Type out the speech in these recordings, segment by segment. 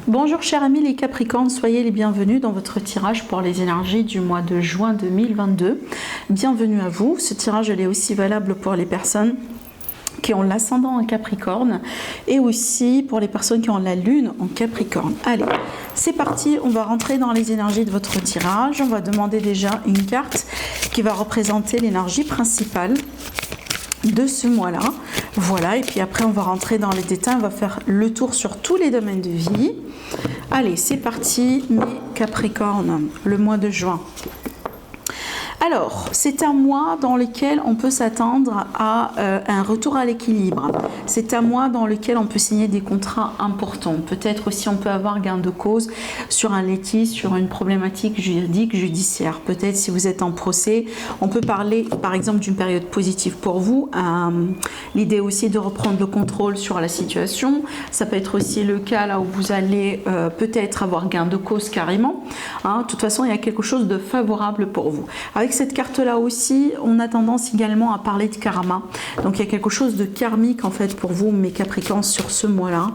Bonjour chers amis les Capricornes, soyez les bienvenus dans votre tirage pour les énergies du mois de juin 2022. Bienvenue à vous. Ce tirage est aussi valable pour les personnes qui ont l'ascendant en Capricorne et aussi pour les personnes qui ont la lune en Capricorne. Allez, c'est parti, on va rentrer dans les énergies de votre tirage. On va demander déjà une carte qui va représenter l'énergie principale de ce mois-là. Voilà, et puis après on va rentrer dans les détails, on va faire le tour sur tous les domaines de vie. Allez, c'est parti, mes Capricornes, le mois de juin. Alors, c'est un mois dans lequel on peut s'attendre à un retour à l'équilibre. C'est un mois dans lequel on peut signer des contrats importants. Peut-être aussi on peut avoir gain de cause sur un litige, sur une problématique juridique, judiciaire. Peut-être si vous êtes en procès, on peut parler par exemple d'une période positive pour vous. L'idée aussi de reprendre le contrôle sur la situation. Ça peut être aussi le cas là où vous allez peut-être avoir gain de cause carrément. De toute façon, il y a quelque chose de favorable pour vous. Avec cette carte-là aussi, on a tendance également à parler de karma. Donc il y a quelque chose de karmique en fait pour vous, mes Capricornes, sur ce mois-là.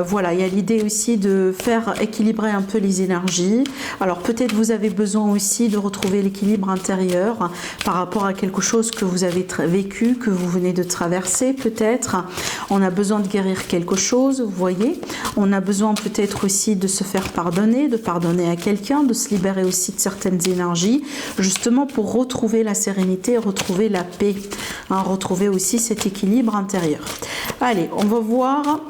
Voilà, il y a l'idée aussi de faire équilibrer un peu les énergies. Alors peut-être vous avez besoin aussi de retrouver l'équilibre intérieur par rapport à quelque chose que vous avez vécu, que vous venez de traverser peut-être. On a besoin de guérir quelque chose, vous voyez. On a besoin peut-être aussi de se faire pardonner, de pardonner à quelqu'un, de se libérer aussi de certaines énergies, justement pour retrouver la sérénité, retrouver la paix, retrouver aussi cet équilibre intérieur. Allez, on va voir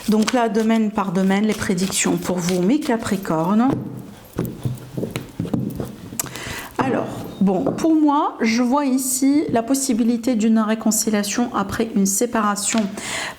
donc là, domaine par domaine, les prédictions pour vous, mes Capricornes. Alors, bon, pour moi, je vois ici la possibilité d'une réconciliation après une séparation.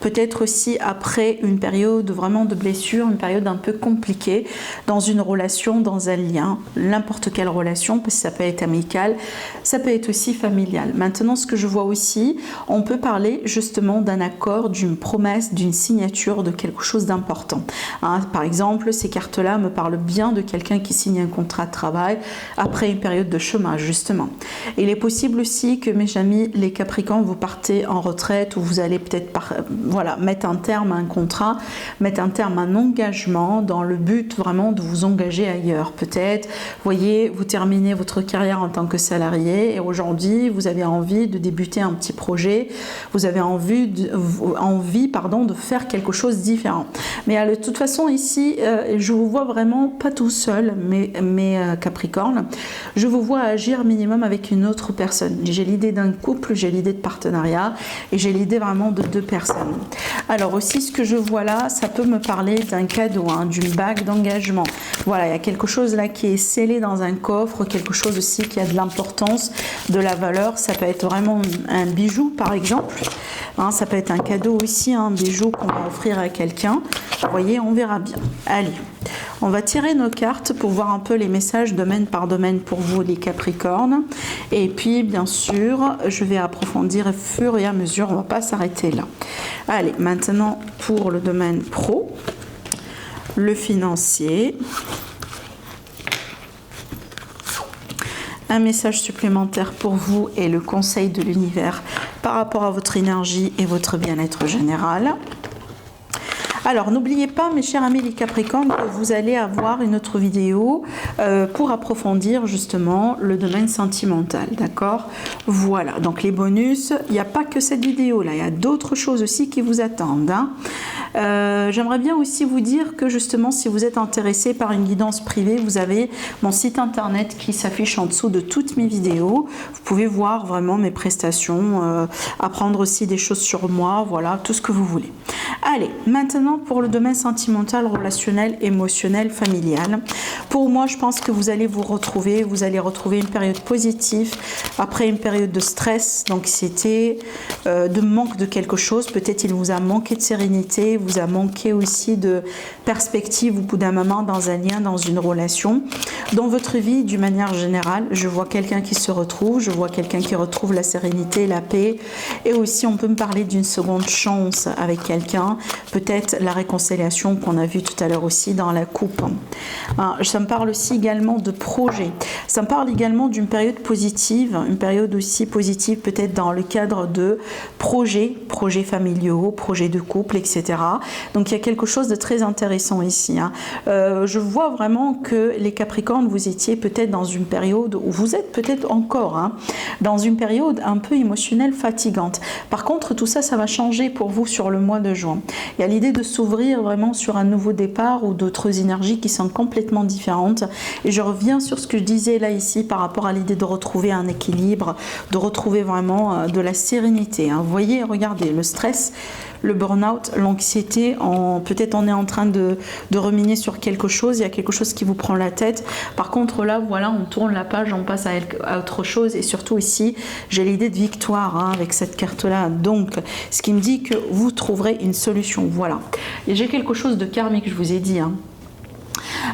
Peut-être aussi après une période vraiment de blessure, une période un peu compliquée dans une relation, dans un lien, n'importe quelle relation, parce que ça peut être amical, ça peut être aussi familial. Maintenant, ce que je vois aussi, on peut parler justement d'un accord, d'une promesse, d'une signature, de quelque chose d'important. Par exemple, ces cartes-là me parlent bien de quelqu'un qui signe un contrat de travail après une période de chômage, justement. Il est possible aussi que, mes amis, les Capricornes, vous partez en retraite ou vous allez peut-être mettre un terme à un contrat, mettre un terme à un engagement dans le but vraiment de vous engager ailleurs. Peut-être, vous terminez votre carrière en tant que salarié et aujourd'hui, vous avez envie de débuter un petit projet, vous avez envie de faire quelque chose de différent. Mais de toute façon, ici, je vous vois vraiment pas tout seul, mes Capricornes. Je vous vois agir minimum avec une autre personne. J'ai l'idée d'un couple, j'ai l'idée de partenariat et j'ai l'idée vraiment de deux personnes. Alors aussi, ce que je vois là, ça peut me parler d'un cadeau, d'une bague d'engagement. Voilà, il y a quelque chose là qui est scellé dans un coffre, quelque chose aussi qui a de l'importance, de la valeur. Ça peut être vraiment un bijou, par exemple. Ça peut être un cadeau aussi, un bijou qu'on va offrir à quelqu'un. Vous voyez, on verra bien. Allez, on va tirer nos cartes pour voir un peu les messages domaine par domaine pour vous, les Capricornes. Et puis, bien sûr, je vais approfondir au fur et à mesure. On ne va pas s'arrêter là. Allez, maintenant, pour le domaine pro, le financier. Un message supplémentaire pour vous et le conseil de l'univers par rapport à votre énergie et votre bien-être général. Alors, n'oubliez pas, mes chers amis les Capricornes, que vous allez avoir une autre vidéo pour approfondir justement le domaine sentimental, d'accord? Voilà, donc les bonus, il n'y a pas que cette vidéo-là, il y a d'autres choses aussi qui vous attendent. J'aimerais bien aussi vous dire que justement, si vous êtes intéressé par une guidance privée, vous avez mon site internet qui s'affiche en dessous de toutes mes vidéos. Vous pouvez voir vraiment mes prestations, apprendre aussi des choses sur moi, voilà, tout ce que vous voulez. Allez, maintenant pour le domaine sentimental, relationnel, émotionnel, familial. Pour moi, je pense que vous allez retrouver une période positive après une période de stress, d'anxiété, de manque de quelque chose. Peut-être il vous a manqué de sérénité, vous a manqué aussi de perspective au bout d'un moment dans un lien, dans une relation. Dans votre vie, d'une manière générale, je vois quelqu'un qui se retrouve, je vois quelqu'un qui retrouve la sérénité, la paix. Et aussi, on peut me parler d'une seconde chance avec quelqu'un. bien, peut-être la réconciliation qu'on a vue tout à l'heure aussi dans la coupe. Ça me parle aussi également de projet. Ça me parle également d'une période positive, une période aussi positive peut-être dans le cadre de projets familiaux, projets de couple, etc. Donc il y a quelque chose de très intéressant ici. Je vois vraiment que les Capricornes, vous étiez peut-être dans une période, où vous êtes peut-être encore, dans une période un peu émotionnelle fatigante. Par contre, tout ça, ça va changer pour vous sur le mois de juin. Il y a l'idée de s'ouvrir vraiment sur un nouveau départ ou d'autres énergies qui sont complètement différentes. Et je reviens sur ce que je disais là ici par rapport à l'idée de retrouver un équilibre, de retrouver vraiment de la sérénité. Vous voyez, regardez, le stress, le burn-out, l'anxiété, peut-être on est en train de ruminer sur quelque chose, il y a quelque chose qui vous prend la tête. Par contre là, voilà, on tourne la page, on passe à autre chose, et surtout ici, j'ai l'idée de victoire avec cette carte-là. Donc, ce qui me dit que vous trouverez une solution, voilà. Et j'ai quelque chose de karmique, je vous ai dit,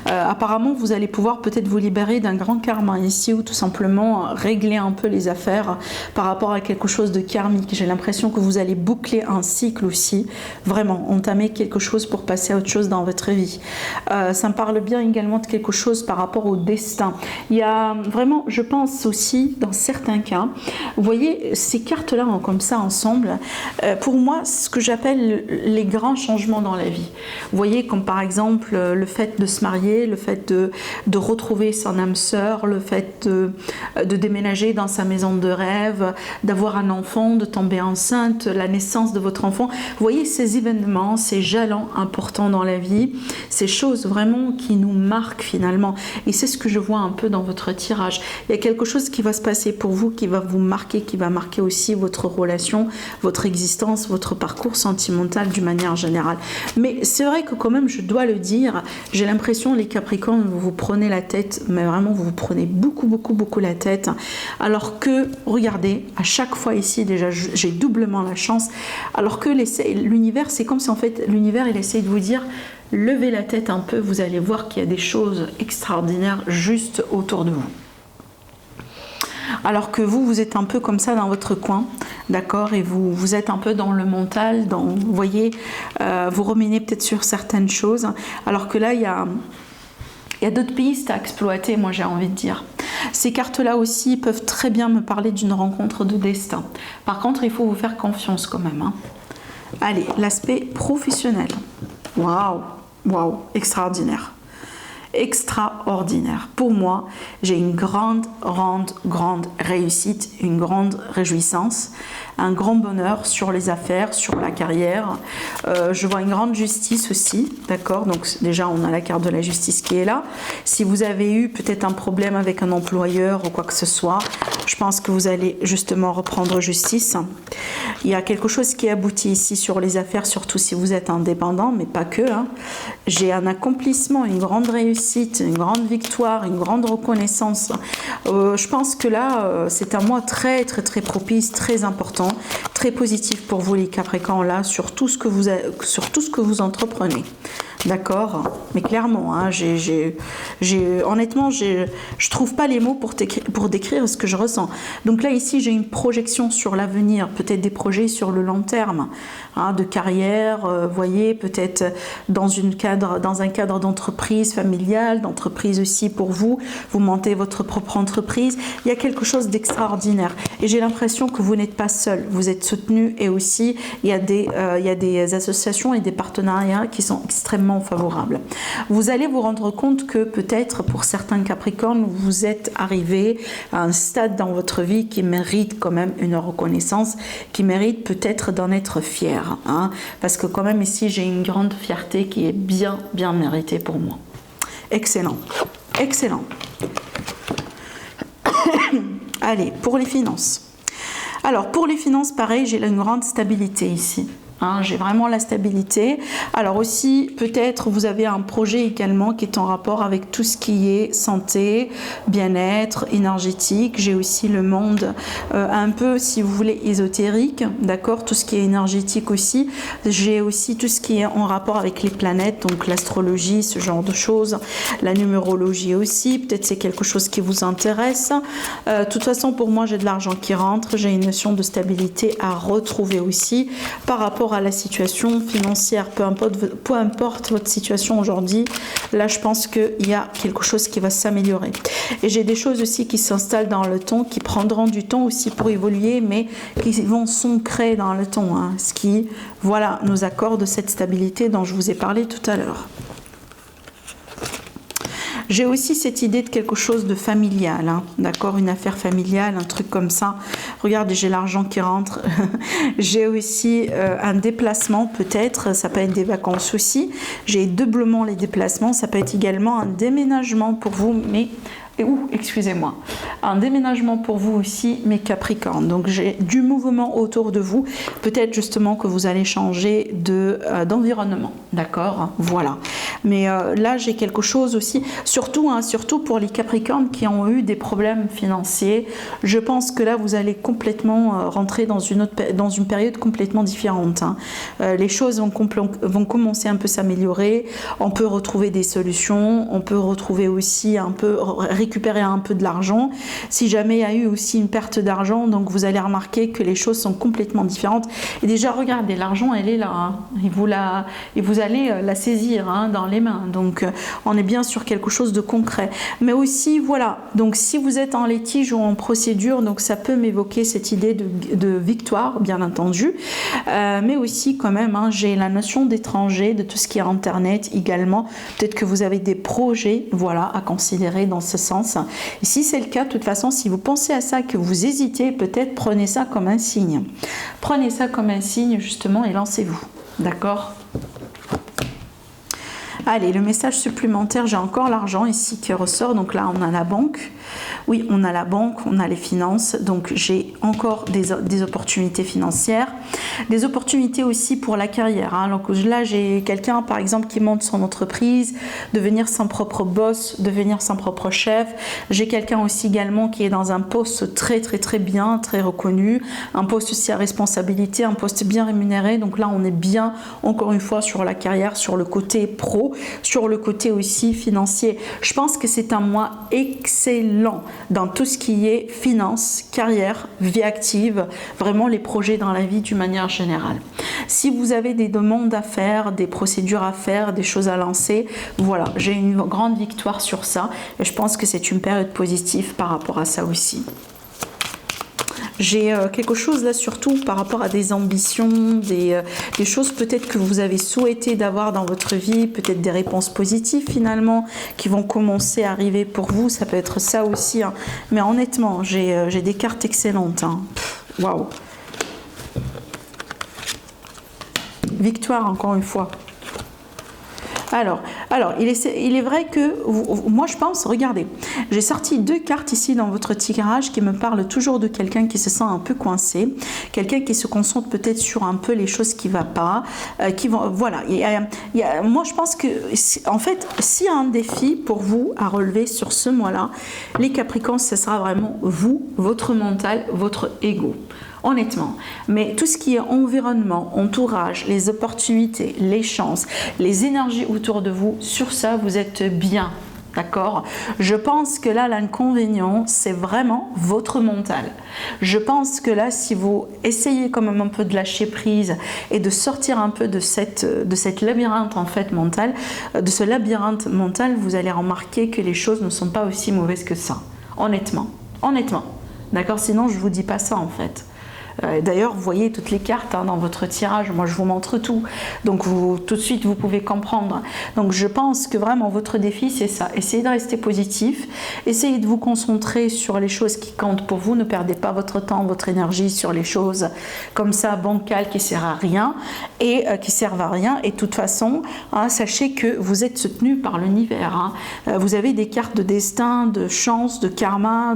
apparemment, vous allez pouvoir peut-être vous libérer d'un grand karma ici, ou tout simplement régler un peu les affaires par rapport à quelque chose de karmique. J'ai l'impression que vous allez boucler un cycle aussi, vraiment, entamer quelque chose pour passer à autre chose dans votre vie. Ça me parle bien également de quelque chose par rapport au destin. Il y a vraiment, je pense aussi, dans certains cas, vous voyez, ces cartes-là comme ça ensemble, pour moi, ce que j'appelle les grands changements dans la vie. Vous voyez, comme par exemple le fait de se marier, le fait de retrouver son âme sœur, le fait de déménager dans sa maison de rêve, d'avoir un enfant, de tomber enceinte, la naissance de votre enfant. Vous voyez ces événements, ces jalons importants dans la vie, ces choses vraiment qui nous marquent finalement. Et c'est ce que je vois un peu dans votre tirage. Il y a quelque chose qui va se passer pour vous, qui va vous marquer, qui va marquer aussi votre relation, votre existence, votre parcours sentimental d'une manière générale. Mais c'est vrai que quand même, je dois le dire, j'ai l'impression, les Capricornes, vous vous prenez la tête, mais vraiment vous vous prenez beaucoup la tête, alors que, regardez, à chaque fois ici, déjà j'ai doublement la chance, alors que l'univers, c'est comme si en fait l'univers il essaie de vous dire, levez la tête un peu, vous allez voir qu'il y a des choses extraordinaires juste autour de vous. Alors que vous êtes un peu comme ça dans votre coin, d'accord, et vous êtes un peu dans le mental, vous voyez, vous ruminez peut-être sur certaines choses, alors que là, il y a d'autres pistes à exploiter, moi j'ai envie de dire. Ces cartes-là aussi peuvent très bien me parler d'une rencontre de destin. Par contre, il faut vous faire confiance quand même. Allez, l'aspect professionnel. Waouh, extraordinaire. Extraordinaire. Pour moi, j'ai une grande réussite, une grande réjouissance, un grand bonheur sur les affaires, sur la carrière. Je vois une grande justice aussi, d'accord? Donc déjà, on a la carte de la justice qui est là. Si vous avez eu peut-être un problème avec un employeur ou quoi que ce soit, je pense que vous allez justement reprendre justice. Il y a quelque chose qui aboutit ici sur les affaires, surtout si vous êtes indépendant, mais pas que. J'ai un accomplissement, une grande réussite, une grande victoire, une grande reconnaissance. Je pense que là, c'est un mois très propice, très important, très positif pour vous les Capricornes là, sur tout ce que vous entreprenez. D'accord, mais clairement, honnêtement, je trouve pas les mots pour décrire ce que je ressens. Donc là, ici, j'ai une projection sur l'avenir, peut-être des projets sur le long terme, de carrière, voyez, peut-être dans un cadre d'entreprise familiale, d'entreprise aussi pour vous montez votre propre entreprise. Il y a quelque chose d'extraordinaire. Et j'ai l'impression que vous n'êtes pas seul, vous êtes soutenu, et aussi, il y a des associations et des partenariats qui sont extrêmement favorable. Vous allez vous rendre compte que peut-être pour certains Capricornes, vous êtes arrivé à un stade dans votre vie qui mérite quand même une reconnaissance, qui mérite peut-être d'en être fier. Parce que quand même ici, j'ai une grande fierté qui est bien méritée pour moi. Excellent. Allez, pour les finances. Alors, pour les finances, pareil, j'ai une grande stabilité ici. J'ai vraiment la stabilité. Alors aussi, peut-être vous avez un projet également qui est en rapport avec tout ce qui est santé, bien-être, énergétique. J'ai aussi le monde un peu, si vous voulez, ésotérique, d'accord, tout ce qui est énergétique aussi. J'ai aussi tout ce qui est en rapport avec les planètes, donc l'astrologie, ce genre de choses, la numérologie aussi. Peut-être c'est quelque chose qui vous intéresse. De toute façon, pour moi, j'ai de l'argent qui rentre, j'ai une notion de stabilité à retrouver aussi par rapport rapport à la situation financière, peu importe votre situation aujourd'hui, là je pense qu'il y a quelque chose qui va s'améliorer. Et j'ai des choses aussi qui s'installent dans le temps, qui prendront du temps aussi pour évoluer, mais qui vont s'ancrer dans le temps, hein, ce qui, voilà, nous accorde cette stabilité dont je vous ai parlé tout à l'heure. J'ai aussi cette idée de quelque chose de familial, hein, d'accord, une affaire familiale, un truc comme ça. Regardez, j'ai l'argent qui rentre. J'ai aussi un déplacement peut-être, ça peut être des vacances aussi. J'ai doublement les déplacements, ça peut être également un déménagement pour vous, mais... excusez-moi, un déménagement pour vous aussi, mes Capricornes. Donc j'ai du mouvement autour de vous, peut-être justement que vous allez changer d'environnement, d'accord, voilà. Mais là j'ai quelque chose aussi, surtout pour les Capricornes qui ont eu des problèmes financiers. Je pense que là vous allez complètement rentrer dans une période complètement différente, hein. Les choses vont commencer un peu s'améliorer, on peut retrouver des solutions, on peut retrouver aussi un peu récupérer un peu de l'argent. Si jamais il y a eu aussi une perte d'argent, donc vous allez remarquer que les choses sont complètement différentes. Et déjà, regardez, l'argent, elle est là, hein. Et vous allez la saisir, hein, dans les mains. Donc, on est bien sur quelque chose de concret. Mais aussi, voilà, donc si vous êtes en litige ou en procédure, donc ça peut m'évoquer cette idée de victoire, bien entendu. Mais aussi, quand même, hein, j'ai la notion d'étranger, de tout ce qui est Internet également. Peut-être que vous avez des projets, voilà, à considérer dans ce sens. Et si c'est le cas, de toute façon, si vous pensez à ça, que vous hésitez, peut-être prenez ça comme un signe. Prenez ça comme un signe, justement, et lancez-vous. D'accord ? Allez, le message supplémentaire, j'ai encore l'argent ici qui ressort. Donc là, on a la banque. Oui, on a la banque, on a les finances. Donc j'ai encore des opportunités financières. Des opportunités aussi pour la carrière, hein. Donc là, j'ai quelqu'un, par exemple, qui monte son entreprise, devenir son propre boss, devenir son propre chef. J'ai quelqu'un aussi également qui est dans un poste très, très, très bien, très reconnu. Un poste aussi à responsabilité, un poste bien rémunéré. Donc là, on est bien, encore une fois, sur la carrière, sur le côté pro. Sur le côté aussi financier, je pense que c'est un mois excellent dans tout ce qui est finance, carrière, vie active, vraiment les projets dans la vie d'une manière générale. Si vous avez des demandes à faire, des procédures à faire, des choses à lancer, voilà, j'ai une grande victoire sur ça et je pense que c'est une période positive par rapport à ça aussi. J'ai quelque chose là surtout par rapport à des ambitions, des choses peut-être que vous avez souhaité d'avoir dans votre vie, peut-être des réponses positives finalement qui vont commencer à arriver pour vous, ça peut être ça aussi, hein. Mais honnêtement, j'ai des cartes excellentes, hein. Waouh. Victoire encore une fois. Alors, il est vrai que, moi je pense, regardez, j'ai sorti 2 cartes ici dans votre tirage qui me parlent toujours de quelqu'un qui se sent un peu coincé, quelqu'un qui se concentre peut-être sur un peu les choses qui ne vont pas, voilà. Moi je pense que, en fait, s'il y a un défi pour vous à relever sur ce mois-là, les Capricornes, ce sera vraiment vous, votre mental, votre ego. Honnêtement, mais tout ce qui est environnement, entourage, les opportunités, les chances, les énergies autour de vous, sur ça, vous êtes bien, d'accord? Je pense que là, l'inconvénient, c'est vraiment votre mental. Je pense que là, si vous essayez quand même un peu de lâcher prise et de sortir un peu de cette labyrinthe en fait mental, de ce labyrinthe mental, vous allez remarquer que les choses ne sont pas aussi mauvaises que ça. Honnêtement, d'accord? Sinon, je vous dis pas ça en fait. D'ailleurs, vous voyez toutes les cartes, hein, dans votre tirage. Moi, je vous montre tout. Donc, tout de suite, vous pouvez comprendre. Donc, je pense que vraiment, votre défi, c'est ça. Essayez de rester positif. Essayez de vous concentrer sur les choses qui comptent pour vous. Ne perdez pas votre temps, votre énergie sur les choses comme ça, bancales, qui ne servent à rien. Et de toute façon, hein, sachez que vous êtes soutenu par l'univers, hein. Vous avez des cartes de destin, de chance, de karma,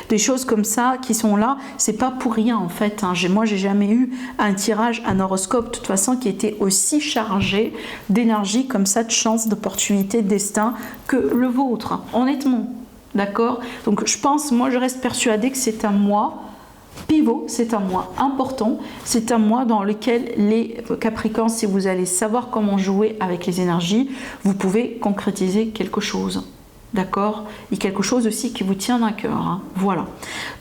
des choses comme ça qui sont là. C'est pas pour rien, en fait. Moi, j'ai jamais eu un tirage, un horoscope, de toute façon, qui était aussi chargé d'énergie comme ça, de chance, d'opportunité, de destin que le vôtre, honnêtement. D'accord? Donc, je pense, moi, je reste persuadée que c'est un mois pivot, c'est un mois important, c'est un mois dans lequel les Capricornes, si vous allez savoir comment jouer avec les énergies, vous pouvez concrétiser quelque chose. d'accord, et quelque chose aussi qui vous tient à cœur, hein. Voilà.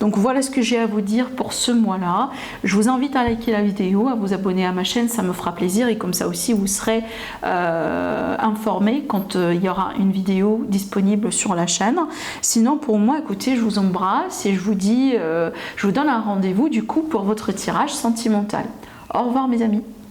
Donc voilà ce que j'ai à vous dire pour ce mois-là. Je vous invite à liker la vidéo, à vous abonner à ma chaîne, ça me fera plaisir et comme ça aussi vous serez informé quand il y aura une vidéo disponible sur la chaîne. Sinon pour moi, écoutez, je vous embrasse et je vous dis, je vous donne un rendez-vous du coup pour votre tirage sentimental. Au revoir mes amis.